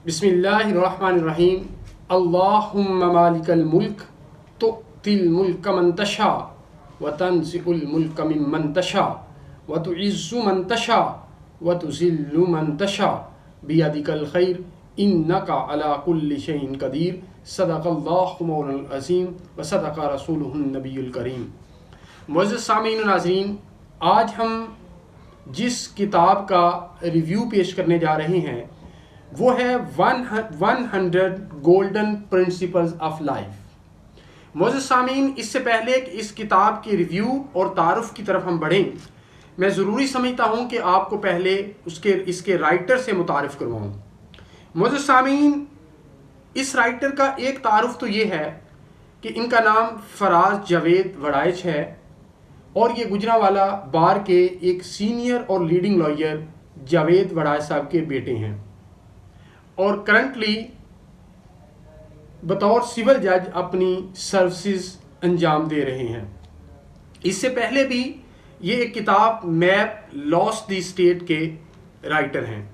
बिस्मिल्लाहिर्रहमानिर्रहीम। अल्लाहुम्मा मालिकल मुल्क तुअतिल मुल्क मन तशा व तंज़िउल मुल्क मिम्मन तशा व तुइज़्ज़ु मन तशा व तुज़िल्लु मन तशा बियदिकल खैर इन्नका अला कुल्लि शैइन कदीर। सदक़ल्लाहु मौलाना अज़ीम व सदक़ रसूलुहुन नबियुल करीम। मुअज़्ज़ज़ सामीन व नाज़रीन, आज हम जिस किताब का रिव्यू पेश करने जा रहे हैं वो है 100 गोल्डन प्रिंसिपल्स ऑफ लाइफ। मुअज़्ज़ज़ सामीन, इससे पहले कि इस किताब के रिव्यू और तारुफ की तरफ हम बढ़ें, मैं ज़रूरी समझता हूँ कि आपको पहले इसके राइटर से मुतारिफ़ करवाऊँ। मुअज़्ज़ज़ सामीन, इस राइटर का एक तारुफ तो ये है कि इनका नाम फराज जावेद वड़ाइच है और ये गुजरांवाला बार के एक सीनियर और लीडिंग लॉयर जावेद वड़ाइच साहब के बेटे हैं और करंटली बतौर सिविल जज अपनी सर्विसेज अंजाम दे रहे हैं। इससे पहले भी ये एक किताब मैप लॉस्ट द स्टेट के राइटर हैं।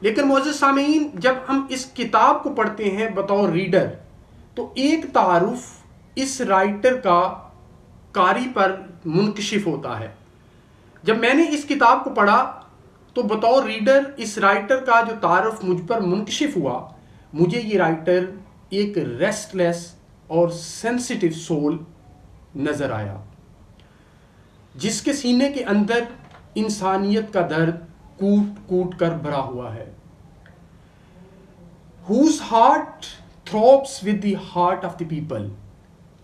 लेकिन मुअज़्ज़ज़ सामीन, जब हम इस किताब को पढ़ते हैं बतौर रीडर तो एक तारुफ इस राइटर का कारी पर मुनकशिफ होता है। जब मैंने इस किताब को पढ़ा तो बतौर रीडर इस राइटर का जो तारुफ मुझ पर मुनकशिफ हुआ, मुझे ये राइटर एक रेस्टलेस और सेंसिटिव सोल नज़र आया जिसके सीने के अंदर इंसानियत का दर्द कूट कूट कर भरा हुआ है। Whose heart throbs with the heart of the people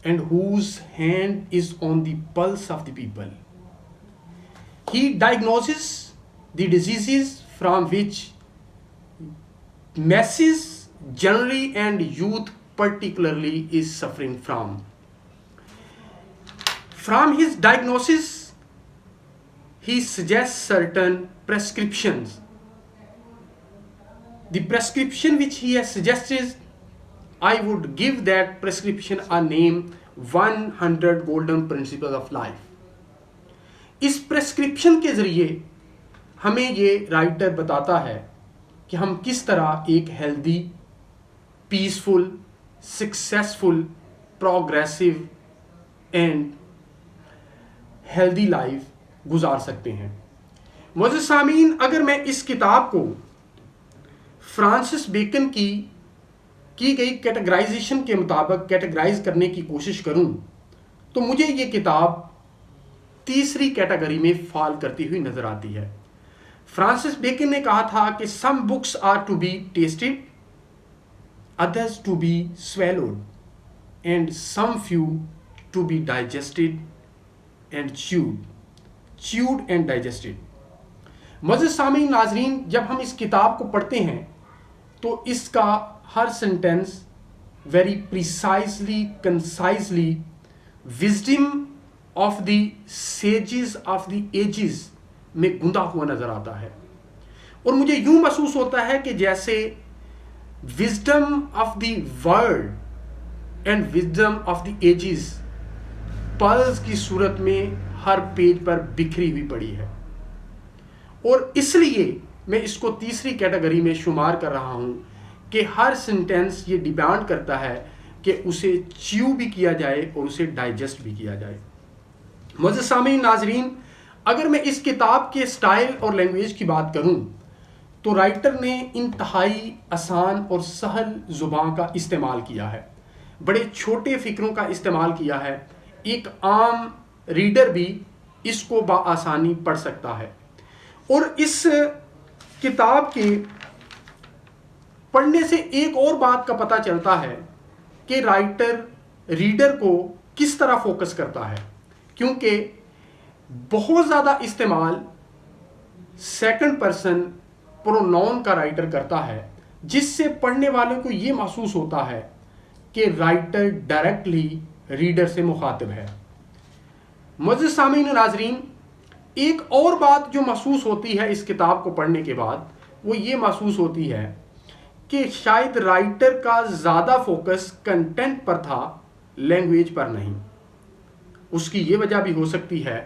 and whose hand is on the pulse of the people. He diagnoses the diseases from which masses generally and youth particularly is suffering from. From his diagnosis, he suggests certain prescriptions. The prescription which he has suggested, I would give that prescription a name 100 golden principles of life. इस prescription के ज़रिए हमें ये writer बताता है कि हम किस तरह एक healthy, peaceful, successful, progressive and healthy life गुजार सकते हैं। मुअज़्ज़ज़ सामीन, अगर मैं इस किताब को फ्रांसिस बेकन की गई कैटेगराइजेशन के मुताबिक कैटेगराइज करने की कोशिश करूं तो मुझे ये किताब तीसरी कैटेगरी में फॉल करती हुई नजर आती है। फ्रांसिस बेकन ने कहा था कि some books are to be tasted, others to be swallowed and some few to be digested and chewed and digested. मुअज़्ज़ज़ सामीन नाज़रीन, जब हम इस किताब को पढ़ते हैं तो इसका हर sentence very precisely, concisely wisdom of the sages of the ages में गुंदा हुआ नजर आता है और मुझे यूं महसूस होता है कि जैसे wisdom of the world and wisdom of the ages pearls की सूरत में हर पेज पर बिखरी हुई पड़ी है और इसलिए मैं इसको तीसरी कैटेगरी में शुमार कर रहा हूं कि हर सेंटेंस ये डिमांड करता है कि उसे च्यू भी किया जाए और उसे डाइजेस्ट भी किया जाए। मुअज़्ज़ज़ सामीन नाज़रीन, अगर मैं इस किताब के स्टाइल और लैंग्वेज की बात करूं तो राइटर ने इंतहाई आसान और सहल ज़ुबान का इस्तेमाल किया है, बड़े छोटे फ़िक्रों का इस्तेमाल किया है। एक आम रीडर भी इसको बआसानी पढ़ सकता है और इस किताब के पढ़ने से एक और बात का पता चलता है कि राइटर रीडर को किस तरह फोकस करता है, क्योंकि बहुत ज़्यादा इस्तेमाल सेकंड पर्सन प्रोनाउन का राइटर करता है जिससे पढ़ने वाले को ये महसूस होता है कि राइटर डायरेक्टली रीडर से मुखातिब है। मुअज़्ज़ज़ सामीन नाज़रीन, एक और बात जो महसूस होती है इस किताब को पढ़ने के बाद वो ये महसूस होती है कि शायद राइटर का ज़्यादा फोकस कंटेंट पर था, लैंग्वेज पर नहीं। उसकी ये वजह भी हो सकती है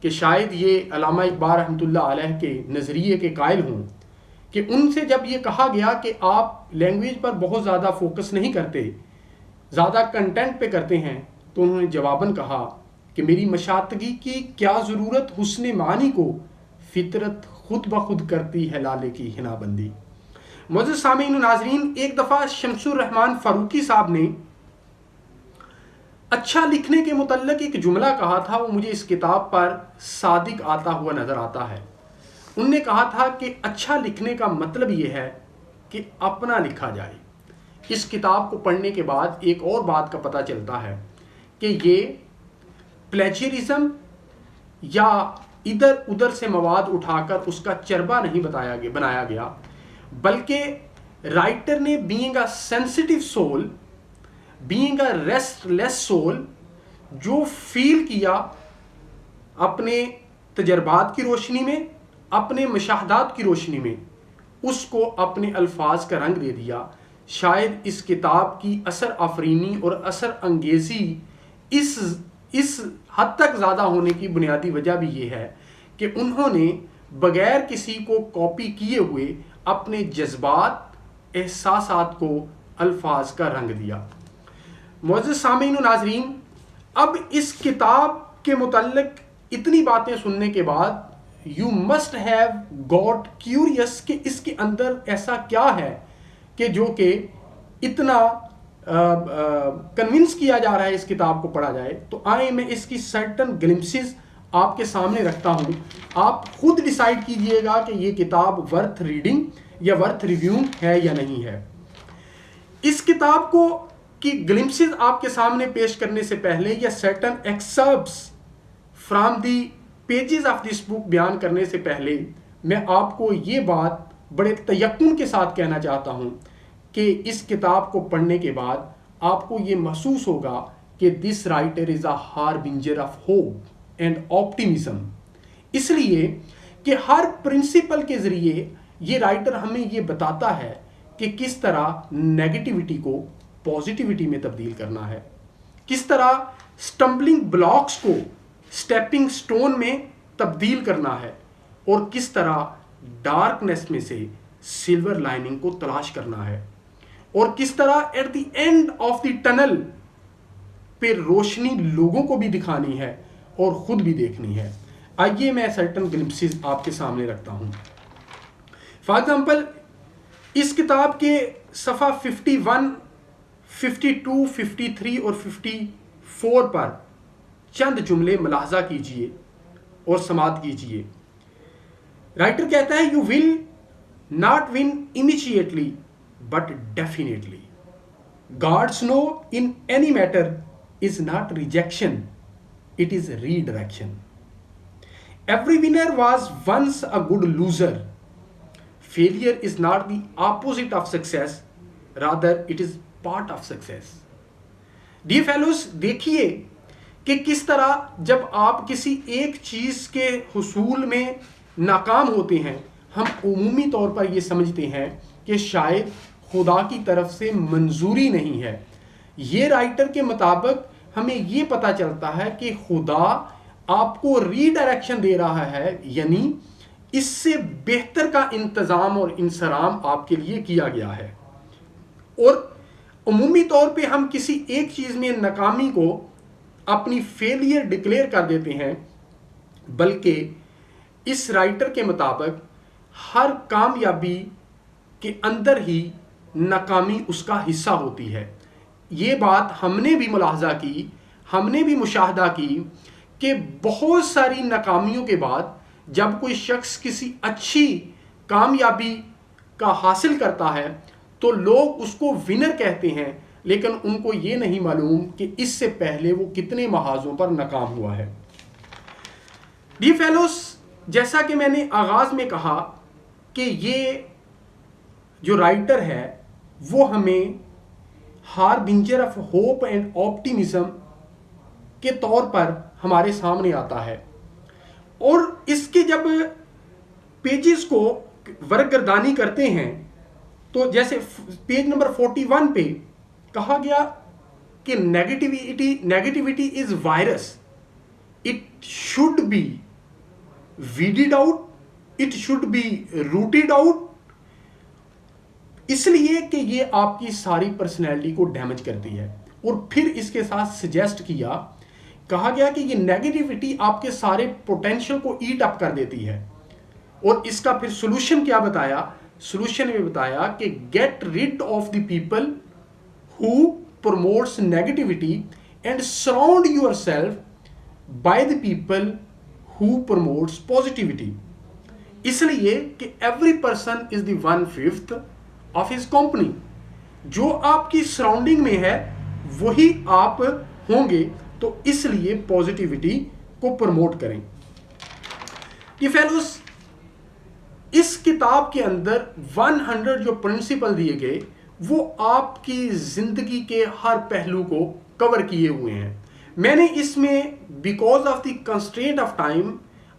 कि शायद ये अल्लामा इक़बाल रहमतुल्लाह अलैह के नज़रिए के कायल हों कि उनसे जब ये कहा गया कि आप लैंग्वेज पर बहुत ज़्यादा फोकस नहीं करते, ज़्यादा कंटेंट पे करते हैं, तो उन्होंने जवाबन कहा कि मेरी मशातगी की क्या ज़रूरत, हुस्न मानी को फितरत खुद ब खुद करती है लाले की हिनाबंदी। मोअज़्ज़िज़ सामीन व नाज़रीन, एक दफ़ा शमसुर रहमान फ़ारूकी साहब ने अच्छा लिखने के मुतल्लिक़ एक जुमला कहा था, वो मुझे इस किताब पर सादिक आता हुआ नज़र आता है। उनने कहा था कि अच्छा लिखने का मतलब ये है कि अपना लिखा जाए। इस किताब को पढ़ने के बाद एक और बात का पता चलता है कि ये प्लेजरिज्म या इधर उधर से मवाद उठाकर उसका चरबा नहीं बनाया गया, बल्कि राइटर ने being a sensitive soul, being a restless soul, जो फील किया अपने तजर्बात की रोशनी में, अपने मुशाहदात की रोशनी में, उसको अपने अल्फाज का रंग दे दिया। शायद इस किताब की असर आफरीनी और असर अंगेज़ी इस हद तक ज़्यादा होने की बुनियादी वजह भी ये है कि उन्होंने बगैर किसी को कॉपी किए हुए अपने जज्बात, एहसासात को अल्फाज का रंग दिया। मुअज़्ज़िज़ सामीन व नाज़रीन, अब इस किताब के मुतल्लिक़ इतनी बातें सुनने के बाद you must have got curious कि इसके अंदर ऐसा क्या है कि जो कि इतना कन्विंस किया जा रहा है इस किताब को पढ़ा जाए। तो आए मैं इसकी सर्टन ग्लिम्पसेस आपके सामने रखता हूँ, आप खुद डिसाइड कीजिएगा कि ये किताब वर्थ रीडिंग या वर्थ रिव्यू है या नहीं है। इस किताब को की ग्लिम्पसेस आपके सामने पेश करने से पहले या certain excerpts from the pages of this book बयान करने से पहले मैं आपको ये बात बड़े तयक्कुन के साथ कहना चाहता हूँ कि इस किताब को पढ़ने के बाद आपको ये महसूस होगा कि this writer is a harbinger of hope and optimism, इसलिए कि हर प्रिंसिपल के ज़रिए ये राइटर हमें ये बताता है कि किस तरह नेगेटिविटी को पॉजिटिविटी में तब्दील करना है, किस तरह स्टम्बलिंग ब्लॉक्स को स्टेपिंग स्टोन में तब्दील करना है, और किस तरह डार्कनेस में से सिल्वर लाइनिंग को तलाश करना है, और किस तरह at the end of the tunnel पे रोशनी लोगों को भी दिखानी है और खुद भी देखनी है। आइए मैं सर्टन ग्लिम्पसेस आपके सामने रखता हूं। फॉर एग्जाम्पल, इस किताब के सफ़ा 51, 52, 53 और 54 पर चंद जुमले मुलाहजा कीजिए और समात कीजिए। राइटर कहता है, you will not win immediately but definitely. God's no in any matter is not rejection, it is redirection. Every winner was once a good loser. Failure is not the opposite of success, rather it is part of success. Dear fellows, देखिए कि किस तरह जब आप किसी एक चीज़ के हुसूल में नाकाम होते हैं, हम उमूमी तौर पर ये समझते हैं कि शायद खुदा की तरफ से मंजूरी नहीं है। ये राइटर के मुताबिक हमें ये पता चलता है कि खुदा आपको रीडायरेक्शन दे रहा है, यानी इससे बेहतर का इंतज़ाम और इंसराम आपके लिए किया गया है। और उमूमी तौर पे हम किसी एक चीज़ में नाकामी को अपनी फेलियर डिक्लेयर कर देते हैं, बल्कि इस राइटर के मुताबिक हर कामयाबी के अंदर ही नाकामी उसका हिस्सा होती है। ये बात हमने भी मुलाहजा की, हमने भी मुशाहदा की कि बहुत सारी नाकामियों के बाद जब कोई शख्स किसी अच्छी कामयाबी का हासिल करता है तो लोग उसको विनर कहते हैं, लेकिन उनको ये नहीं मालूम कि इससे पहले वो कितने महाजों पर नाकाम हुआ है। डी फेलोस, जैसा कि मैंने आगाज़ में कहा कि ये जो राइटर है वो हमें harbinger of hope and optimism के तौर पर हमारे सामने आता है, और इसके जब पेजेस को वर्गगर्दानी करते हैं तो जैसे पेज नंबर 41 पे कहा गया कि negativity is virus, it should be weeded out, it should be rooted out इसलिए कि ये आपकी सारी पर्सनैलिटी को डैमेज करती है। और फिर इसके साथ सजेस्ट किया, कहा गया कि ये नेगेटिविटी आपके सारे पोटेंशियल को ईट अप कर देती है। और इसका फिर सोल्यूशन क्या बताया? सोल्यूशन में बताया कि get rid of the people who promotes negativity and surround yourself by the people who promotes positivity. इसलिए कि every person is the 1/5 of his company. जो आपकी सराउंडिंग में है वही आप होंगे, तो इसलिए पॉजिटिविटी को प्रमोट करें। ये फेलोस, इस किताब के अंदर 100 जो प्रिंसिपल दिए गए वो आपकी जिंदगी के हर पहलू को कवर किए हुए हैं। मैंने इसमें because of the constraint of time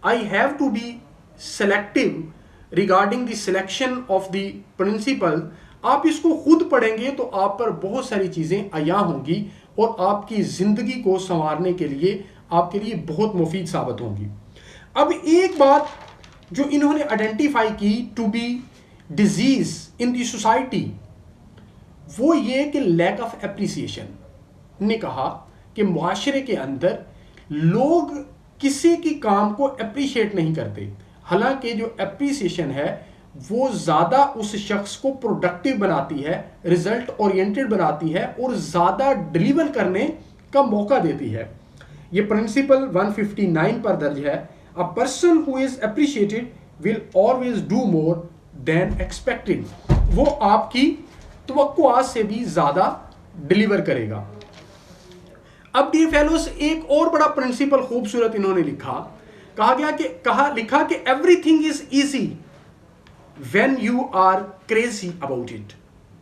I have to be selective regarding the selection of the principle. आप इसको खुद पढ़ेंगे तो आप पर बहुत सारी चीजें आया होंगी और आपकी जिंदगी को संवारने के लिए आपके लिए बहुत मुफीद साबित होंगी। अब एक बात जो इन्होंने आइडेंटिफाई की to be disease in the society, वो ये कि लैक ऑफ एप्रिसिएशन। ने कहा कि मुआशरे के अंदर लोग किसी की काम को अप्रिशिएट नहीं करते, हालांकि जो एप्रिसिएशन है वो ज्यादा उस शख्स को प्रोडक्टिव बनाती है, रिजल्ट ओरिएंटेड बनाती है और ज्यादा डिलीवर करने का मौका देती है। ये प्रिंसिपल 159 पर दर्ज है। A person who is appreciated will always do more than expected. वो आपकी तवक्कुआत से भी ज्यादा डिलीवर करेगा। अब डियर फेलोस, एक और बड़ा प्रिंसिपल खूबसूरत इन्होंने लिखा। लिखा कि everything is easy when you are crazy about it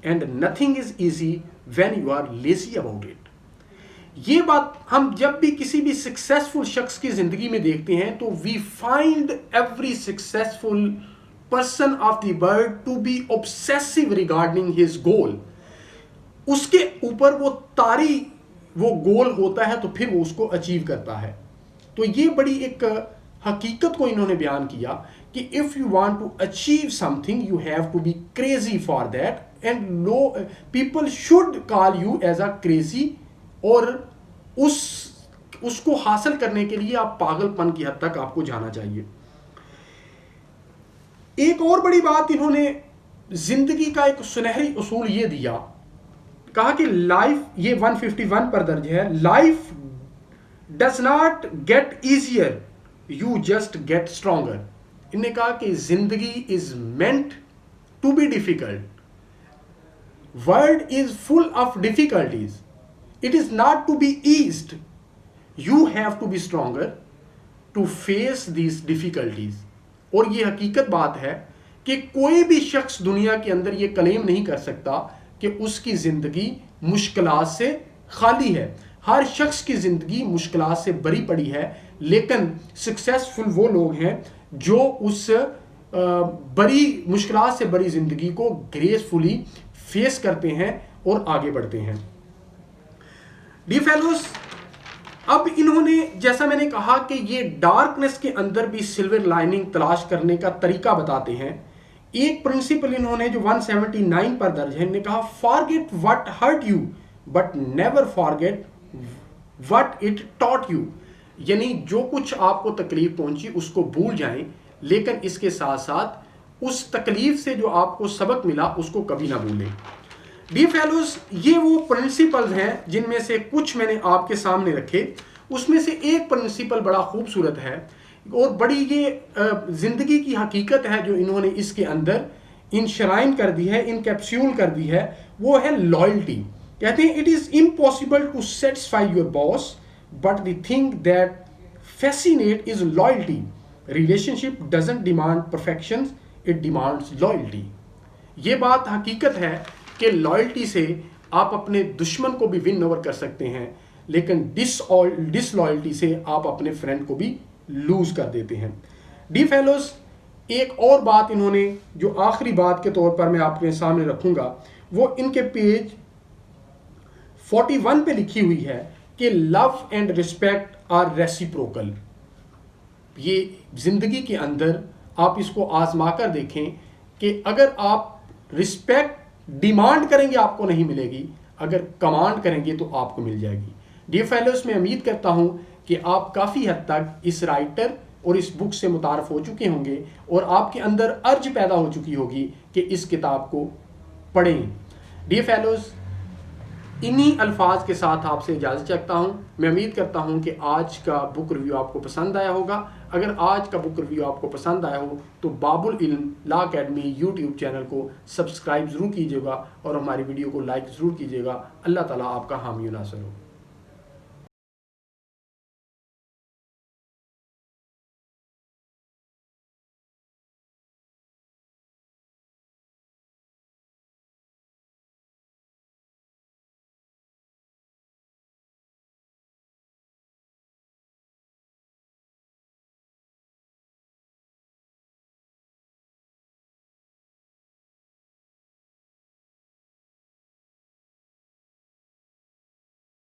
and nothing is easy when you are lazy about it। ये बात हम जब भी किसी भी सक्सेसफुल शख्स की जिंदगी में देखते हैं तो we find every successful person of the world to be obsessive regarding his goal. उसके ऊपर वो गोल होता है तो फिर वो उसको अचीव करता है। तो ये बड़ी एक हकीकत को इन्होंने बयान किया कि if you want to achieve something you have to be crazy for that and no people should call you as a crazy. और उसको हासिल करने के लिए आप पागलपन की हद तक आपको जाना चाहिए। एक और बड़ी बात इन्होंने जिंदगी का एक सुनहरी उसूल ये दिया, कहा कि लाइफ, ये 151 पर दर्ज है, life does not get easier you just get stronger. इन्होंने कहा कि जिंदगी is meant to be difficult, world is full of difficulties, it is not to be eased, you have to be stronger to face these difficulties. और ये हकीकत बात है कि कोई भी शख्स दुनिया के अंदर ये क्लेम नहीं कर सकता कि उसकी जिंदगी मुश्किलात से खाली है। हर शख्स की जिंदगी मुश्किलात से भरी पड़ी है, लेकिन सक्सेसफुल वो लोग हैं जो उस बड़ी मुश्किलात से बड़ी जिंदगी को ग्रेसफुली फेस करते हैं और आगे बढ़ते हैं। डियर फेलोस, अब इन्होंने, जैसा मैंने कहा कि ये डार्कनेस के अंदर भी सिल्वर लाइनिंग तलाश करने का तरीका बताते हैं। एक प्रिंसिपल इन्होंने जो 179 पर दर्ज है, इन्होंने कहा forget what hurt you but never forget what it taught you. यानी जो कुछ आपको तकलीफ पहुंची उसको भूल जाएं, लेकिन इसके साथ साथ उस तकलीफ से जो आपको सबक मिला उसको कभी ना भूलें। डियर फेलोस, ये वो प्रिंसिपल्स हैं जिनमें से कुछ मैंने आपके सामने रखे। उसमें से एक प्रिंसिपल बड़ा खूबसूरत है और बड़ी ये जिंदगी की हकीकत है जो इन्होंने इसके अंदर इंशराइन कर दी है, इनकैप्सूल कर दी है, वो है लॉयल्टी। कहते हैं it is impossible to satisfy your boss but the thing that fascinate is loyalty. Relationship doesn't demand perfection, it demands loyalty. ये बात हकीकत है कि लॉयल्टी से आप अपने दुश्मन को भी विन ओवर कर सकते हैं, लेकिन डिसलॉयल्टी से आप अपने फ्रेंड को भी लूज कर देते हैं। डियर फेलोस, एक और बात इन्होंने जो आखिरी बात के तौर पर मैं आपके सामने रखूंगा वो इनके पेज 41 पे लिखी हुई है कि love and respect are reciprocal. ये जिंदगी के अंदर आप इसको आजमा कर देखें कि अगर आप रिस्पेक्ट डिमांड करेंगे आपको नहीं मिलेगी, अगर कमांड करेंगे तो आपको मिल जाएगी। डियर फेलोस, मैं उम्मीद करता हूं कि आप काफ़ी हद तक इस राइटर और इस बुक से मुतारफ़ हो चुके होंगे और आपके अंदर अर्ज पैदा हो चुकी होगी कि इस किताब को पढ़ें। डियर फेलोस, इन्हीं अल्फाज के साथ आपसे इजाज़त चाहता हूं। मैं उम्मीद करता हूं कि आज का बुक रिव्यू आपको पसंद आया होगा। अगर आज का बुक रिव्यू आपको पसंद आया हो तो बाबुल इल्म लॉ अकेडमी यूट्यूब चैनल को सब्सक्राइब ज़रूर कीजिएगा और हमारी वीडियो को लाइक ज़रूर कीजिएगा। अल्लाह ताला आपका हामी नासर हो।